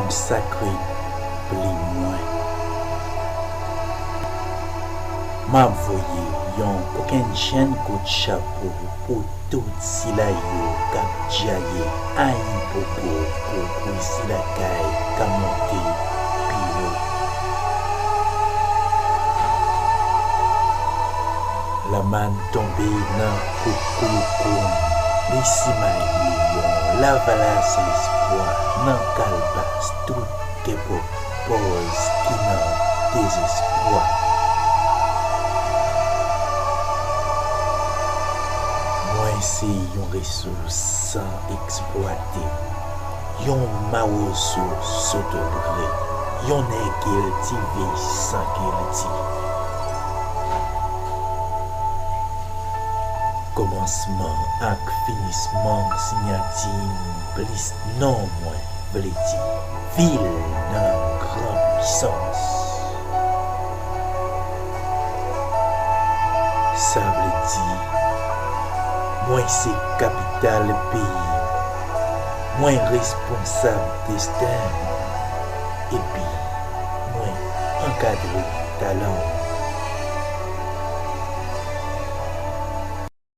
consacré pli moins. M'a voyé yon aucun chen coup de chapeau pour tout si la yo kap jaye aïe bobo pour si la caille ka monté pio. La man tombé nan koukoukoum, les simaye yon la valas l'espoir nan kalbas tout ke pose qui nan désespoir. C'est une ressource sans exploiter, yon maoso s'autobré, yon guilty sans guilty. Commencement ak finissement signature plus non moins bleti, ville nan grande puissance. Ça veut dire moi c'est capital pays, moi responsable destin, et puis moi encadré talent.